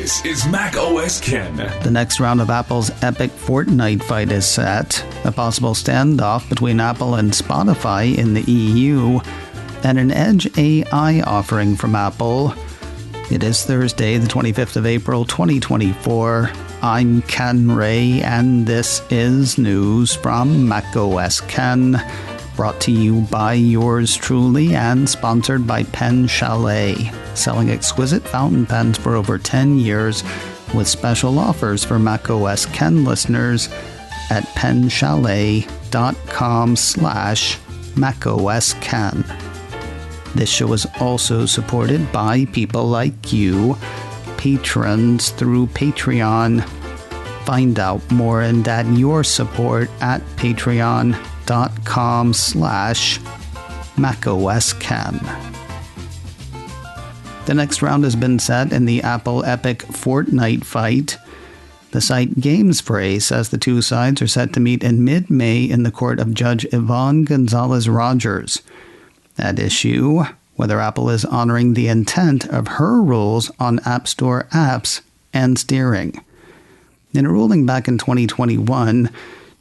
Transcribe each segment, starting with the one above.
This is macOS Ken. The next round of Apple's epic Fortnite fight is set. A possible standoff between Apple and Spotify in the EU. And an Edge AI offering from Apple. It is Thursday, the 25th of April, 2024. I'm Ken Ray, and this is news from macOS Ken. Brought to you by yours truly and sponsored by Pen Chalet, selling exquisite fountain pens for over 10 years with special offers for macOS Ken listeners at penchalet.com/macOSKen. This show is also supported by people like you, patrons through Patreon. Find out more and add your support at patreon.com/macOSKen. The next round has been set in the Apple epic Fortnite fight. The site GameSpray says the two sides are set to meet in mid-May in the court of Judge Yvonne Gonzalez-Rogers. At issue, whether Apple is honoring the intent of her rules on App Store apps and steering. In a ruling back in 2021,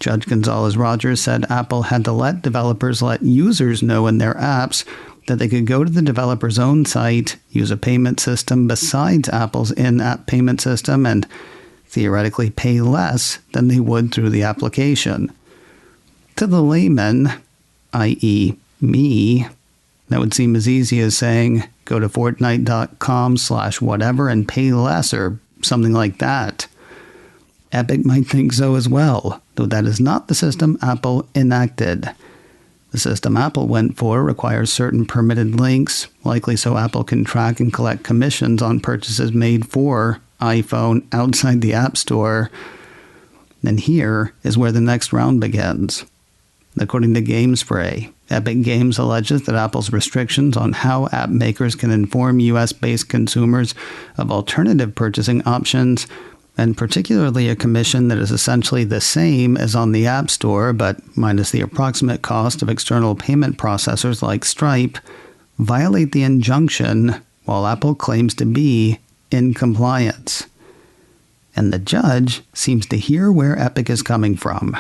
Judge Gonzalez-Rogers said Apple had to let developers let users know in their apps that they could go to the developer's own site, use a payment system besides Apple's in-app payment system, and theoretically pay less than they would through the application. To the layman, i.e. me, that would seem as easy as saying, go to Fortnite.com/whatever and pay less or something like that. Epic might think so as well, though that is not the system Apple enacted. The system Apple went for requires certain permitted links, likely so Apple can track and collect commissions on purchases made for iPhone outside the App Store. And here is where the next round begins. According to GameSpray, Epic Games alleges that Apple's restrictions on how app makers can inform US-based consumers of alternative purchasing options, and particularly a commission that is essentially the same as on the App Store, but minus the approximate cost of external payment processors like Stripe, violate the injunction while Apple claims to be in compliance. And the judge seems to hear where Epic is coming from.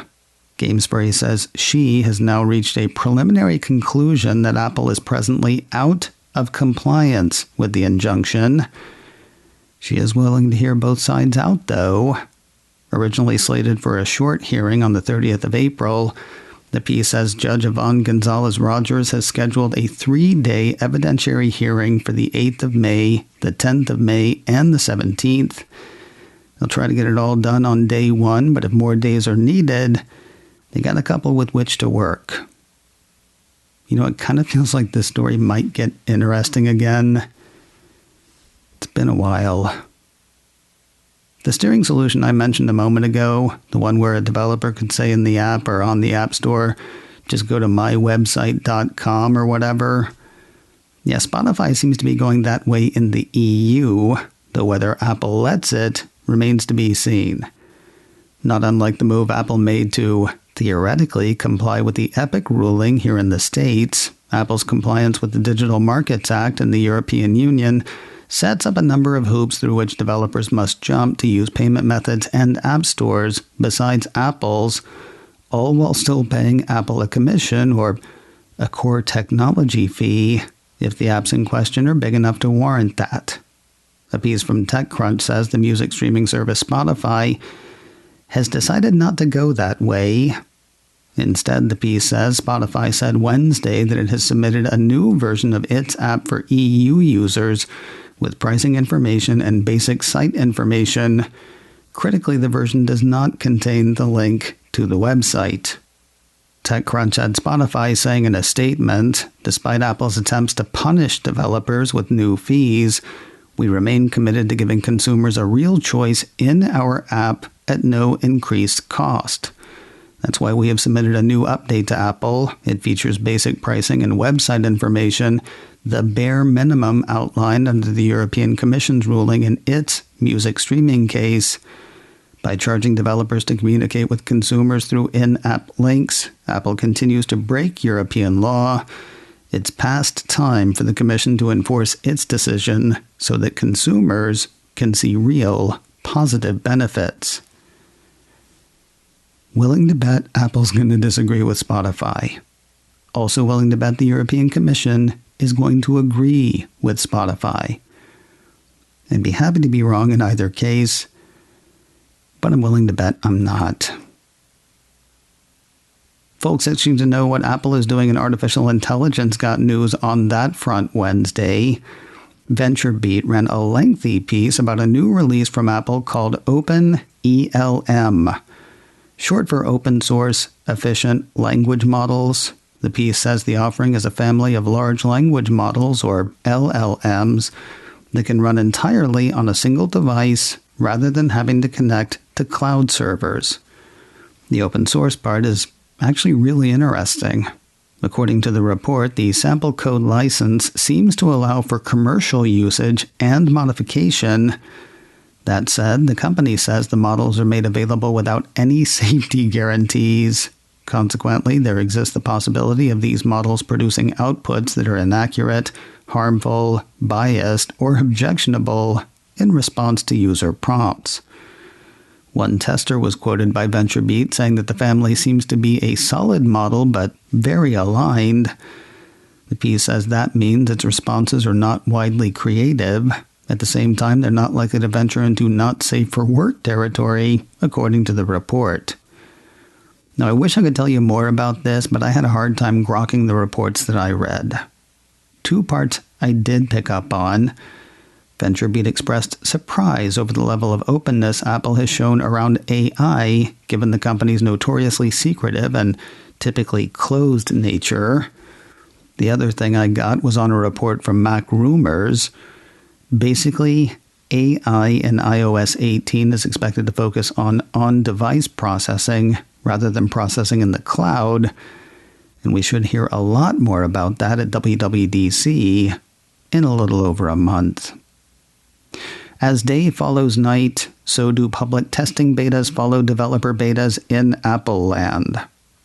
GameSpray says she has now reached a preliminary conclusion that Apple is presently out of compliance with the injunction. She is willing to hear both sides out, though. Originally slated for a short hearing on the 30th of April, the piece says Judge Yvonne Gonzalez-Rogers has scheduled a 3-day evidentiary hearing for the 8th of May, the 10th of May, and the 17th. They'll try to get it all done on day one, but if more days are needed, they got a couple with which to work. You know, it kind of feels like this story might get interesting again. It's been a while. The steering solution I mentioned a moment ago, the one where a developer could say in the app or on the App Store, just go to mywebsite.com or whatever. Yeah, Spotify seems to be going that way in the EU, though whether Apple lets it remains to be seen. Not unlike the move Apple made to, theoretically, comply with the Epic ruling here in the States, Apple's compliance with the Digital Markets Act in the European Union sets up a number of hoops through which developers must jump to use payment methods and app stores besides Apple's, all while still paying Apple a commission or a core technology fee if the apps in question are big enough to warrant that. A piece from TechCrunch says the music streaming service Spotify has decided not to go that way. Instead, the piece says Spotify said Wednesday that it has submitted a new version of its app for EU users with pricing information and basic site information. Critically, the version does not contain the link to the website. TechCrunch had Spotify saying in a statement, despite Apple's attempts to punish developers with new fees, we remain committed to giving consumers a real choice in our app at no increased cost. That's why we have submitted a new update to Apple. It features basic pricing and website information, the bare minimum outlined under the European Commission's ruling in its music streaming case. By charging developers to communicate with consumers through in-app links, Apple continues to break European law. It's past time for the Commission to enforce its decision so that consumers can see real, positive benefits. Willing to bet Apple's going to disagree with Spotify. Also willing to bet the European Commission is going to agree with Spotify. I'd be happy to be wrong in either case, but I'm willing to bet I'm not. Folks itching to know what Apple is doing in artificial intelligence got news on that front Wednesday. VentureBeat ran a lengthy piece about a new release from Apple called OpenELM, short for Open Source Efficient Language Models. The piece says the offering is a family of large language models, or LLMs, that can run entirely on a single device rather than having to connect to cloud servers. The open source part is actually really interesting. According to the report, the sample code license seems to allow for commercial usage and modification. That said, the company says the models are made available without any safety guarantees. Consequently, there exists the possibility of these models producing outputs that are inaccurate, harmful, biased, or objectionable in response to user prompts. One tester was quoted by VentureBeat saying that the family seems to be a solid model but very aligned. The piece says that means its responses are not widely creative. At the same time, they're not likely to venture into not safe for work territory, according to the report. Now, I wish I could tell you more about this, but I had a hard time grokking the reports that I read. Two parts I did pick up on. VentureBeat expressed surprise over the level of openness Apple has shown around AI, given the company's notoriously secretive and typically closed nature. The other thing I got was on a report from Mac Rumors. Basically, AI in iOS 18 is expected to focus on on-device processing rather than processing in the cloud, and we should hear a lot more about that at WWDC in a little over a month. As day follows night, so do public testing betas follow developer betas in Apple land.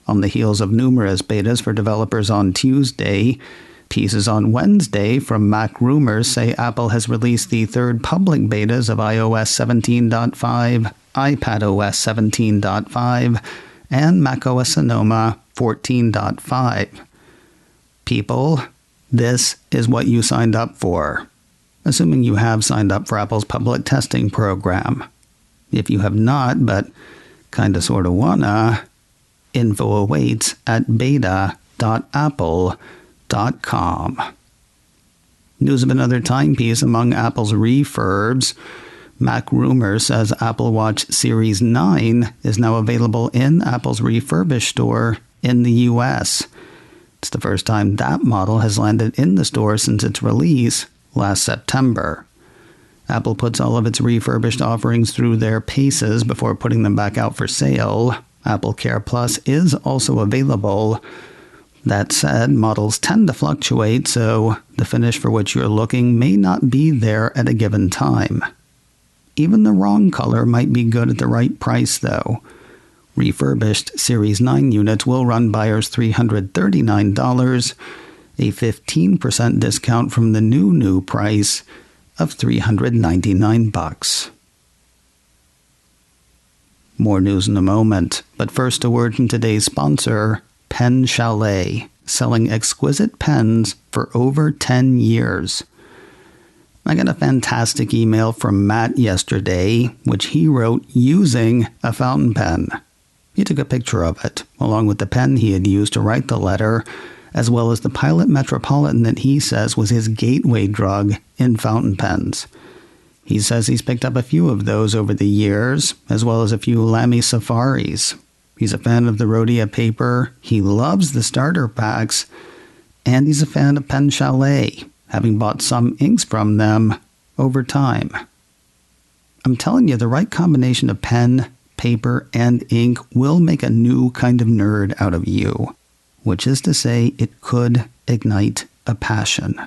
On the heels of numerous betas for developers on Tuesday, pieces on Wednesday from Mac Rumors say Apple has released the third public betas of iOS 17.5, iPadOS 17.5, and macOS Sonoma 14.5. People, this is what you signed up for. Assuming you have signed up for Apple's public testing program. If you have not, but kinda sorta wanna, info awaits at beta.apple.com. News of another timepiece among Apple's refurbs. Mac Rumors says Apple Watch Series 9 is now available in Apple's Refurbished store in the US. It's the first time that model has landed in the store since its release last September. Apple puts all of its refurbished offerings through their paces before putting them back out for sale. Apple Care Plus is also available. That said, models tend to fluctuate, so the finish for which you're looking may not be there at a given time. Even the wrong color might be good at the right price, though. Refurbished Series 9 units will run buyers $339, a 15% discount from the new price of $399. More news in a moment, but first a word from today's sponsor, Pen Chalet, selling exquisite pens for over 10 years. I got a fantastic email from Matt yesterday, which he wrote using a fountain pen. He took a picture of it, along with the pen he had used to write the letter, as well as the Pilot Metropolitan that he says was his gateway drug in fountain pens. He says he's picked up a few of those over the years, as well as a few Lamy Safaris. He's a fan of the Rhodia paper, he loves the starter packs, and he's a fan of Pen Chalet, having bought some inks from them over time. I'm telling you, the right combination of pen, paper, and ink will make a new kind of nerd out of you, which is to say it could ignite a passion.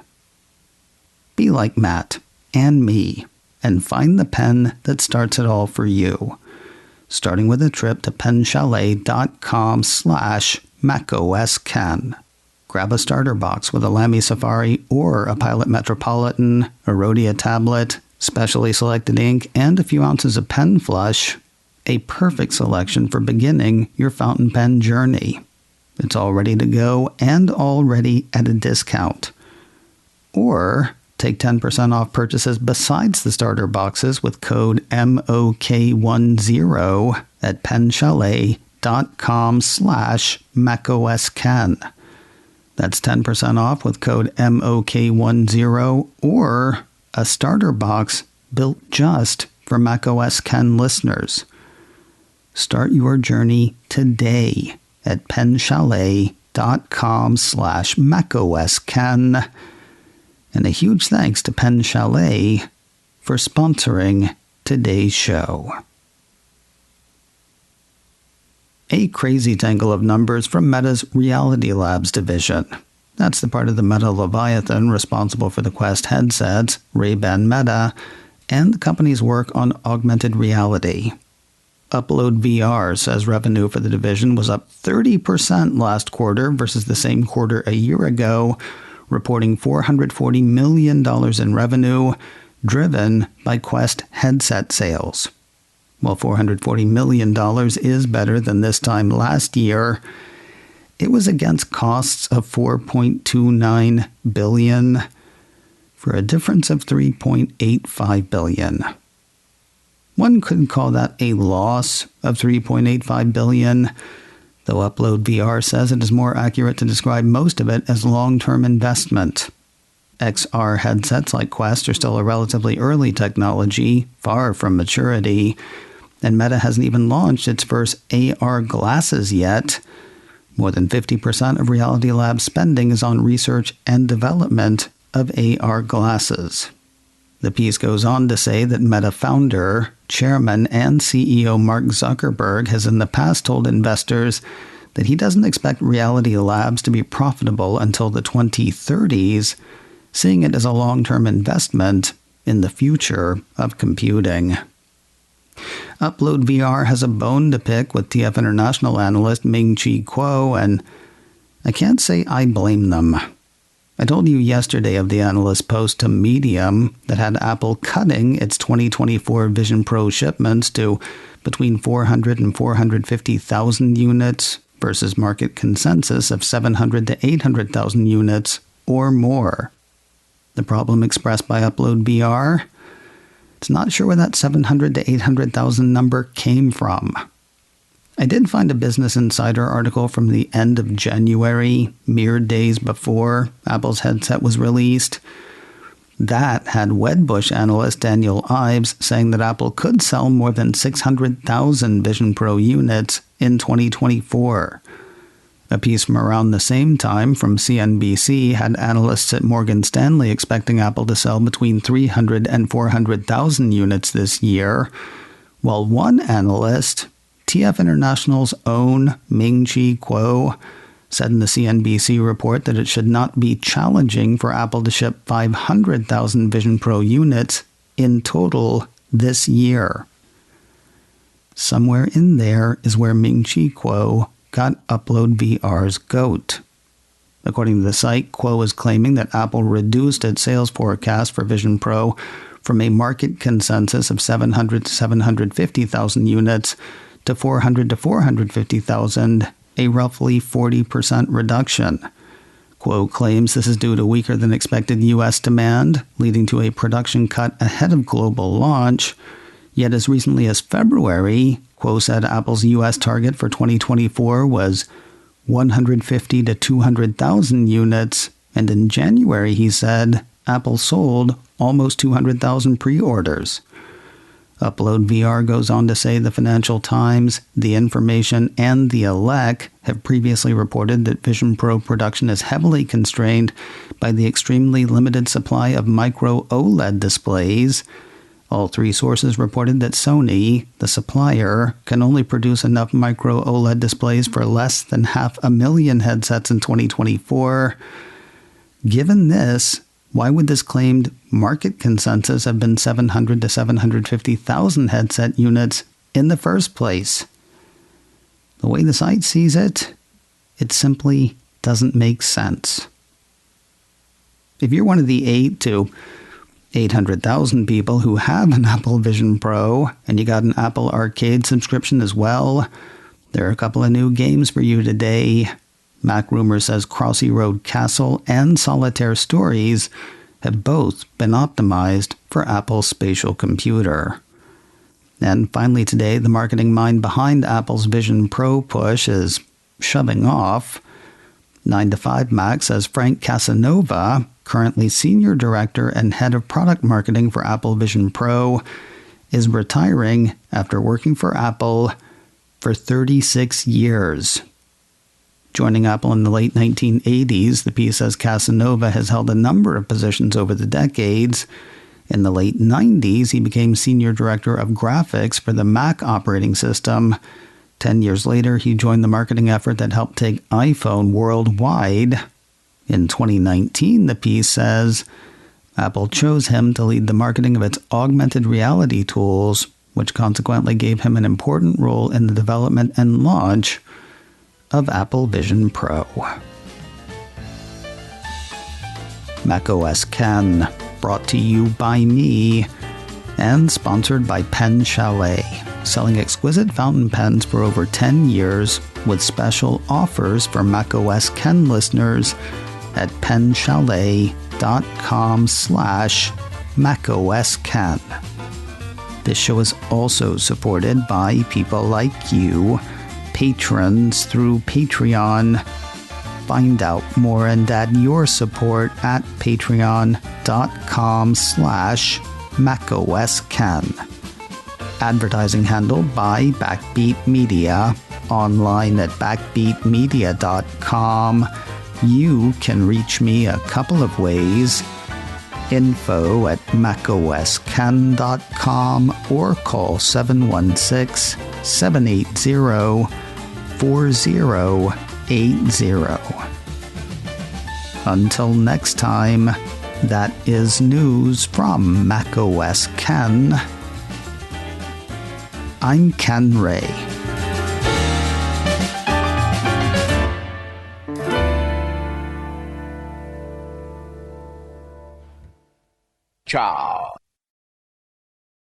Be like Matt and me and find the pen that starts it all for you, starting with a trip to penchalet.com/macOSken. Grab a starter box with a Lamy Safari or a Pilot Metropolitan, a Rhodia tablet, specially selected ink, and a few ounces of pen flush, a perfect selection for beginning your fountain pen journey. It's all ready to go and already at a discount. Or take 10% off purchases besides the starter boxes with code MOK10 at penchalet.com/macOSken. That's 10% off with code MOK10 or a starter box built just for macOS Ken listeners. Start your journey today at penchalet.com/macOSken. And a huge thanks to Pen Chalet for sponsoring today's show. A crazy tangle of numbers from Meta's Reality Labs division. That's the part of the Meta Leviathan responsible for the Quest headsets, Ray-Ban Meta, and the company's work on augmented reality. UploadVR says revenue for the division was up 30% last quarter versus the same quarter a year ago, reporting $440 million in revenue, driven by Quest headset sales. While $440 million is better than this time last year, it was against costs of $4.29 billion for a difference of $3.85 billion. One could call that a loss of $3.85 billion, though UploadVR says it is more accurate to describe most of it as long-term investment. XR headsets like Quest are still a relatively early technology, far from maturity, and Meta hasn't even launched its first AR glasses yet. More than 50% of Reality Labs spending is on research and development of AR glasses. The piece goes on to say that Meta founder, chairman, and CEO Mark Zuckerberg has in the past told investors that he doesn't expect Reality Labs to be profitable until the 2030s, seeing it as a long-term investment in the future of computing. UploadVR has a bone to pick with TF International analyst Ming-Chi, and I can't say I blame them. I told you yesterday of the analyst's post to Medium that had Apple cutting its 2024 Vision Pro shipments to between 400 and 450,000 units versus market consensus of 700 to 800,000 units or more. The problem expressed by UploadVR? It's not sure where that 700 to 800,000 number came from. I did find a Business Insider article from the end of January, mere days before Apple's headset was released. That had Wedbush analyst Daniel Ives saying that Apple could sell more than 600,000 Vision Pro units in 2024. A piece from around the same time from CNBC had analysts at Morgan Stanley expecting Apple to sell between 300 and 400,000 units this year, while one analyst, TF International's own Ming-Chi said in the CNBC report that it should not be challenging for Apple to ship 500,000 Vision Pro units in total this year. Somewhere in there is where Ming-Chi got UploadVR's goat. According to the site, is claiming that Apple reduced its sales forecast for Vision Pro from a market consensus of 700 to 750,000 units to 400 to 450,000, a roughly 40% reduction. Claims this is due to weaker than expected U.S. demand, leading to a production cut ahead of global launch. Yet as recently as February, said Apple's U.S. target for 2024 was 150 to 200,000 units, and in January, he said, Apple sold almost 200,000 pre-orders. UploadVR goes on to say the Financial Times, The Information, and The Elec have previously reported that Vision Pro production is heavily constrained by the extremely limited supply of micro OLED displays. All three sources reported that Sony, the supplier, can only produce enough micro OLED displays for less than 500,000 headsets in 2024. Given this, why would this claimed market consensus have been 700 to 750,000 headset units in the first place? The way the site sees it, it simply doesn't make sense. If you're one of the 8 to 800,000 people who have an Apple Vision Pro, and you got an Apple Arcade subscription as well. There are a couple of new games for you today. Mac Rumor says Crossy Road Castle and Solitaire Stories have both been optimized for Apple's spatial computer. And finally today, the marketing mind behind Apple's Vision Pro push is shoving off. 9to5Mac says Frank Casanova, currently Senior Director and Head of Product Marketing for Apple Vision Pro, is retiring after working for Apple for 36 years. Joining Apple in the late 1980s, the piece says Casanova has held a number of positions over the decades. In the late 90s, he became Senior Director of Graphics for the Mac operating system. 10 years later, he joined the marketing effort that helped take iPhone worldwide. In 2019, the piece says, Apple chose him to lead the marketing of its augmented reality tools, which consequently gave him an important role in the development and launch of Apple Vision Pro. macOS Ken, brought to you by me and sponsored by Pen Chalet, selling exquisite fountain pens for over 10 years with special offers for macOS Ken listeners at penchalet.com/macOSKen. This show is also supported by people like you, patrons through Patreon. Find out more and add your support at patreon.com/macOSKen. Advertising handled by Backbeat Media, online at backbeatmedia.com. You can reach me a couple of ways. Info at macosken.com or call 716-780-4080. Until next time, that is news from macOS Ken. I'm Ken Ray. Ciao.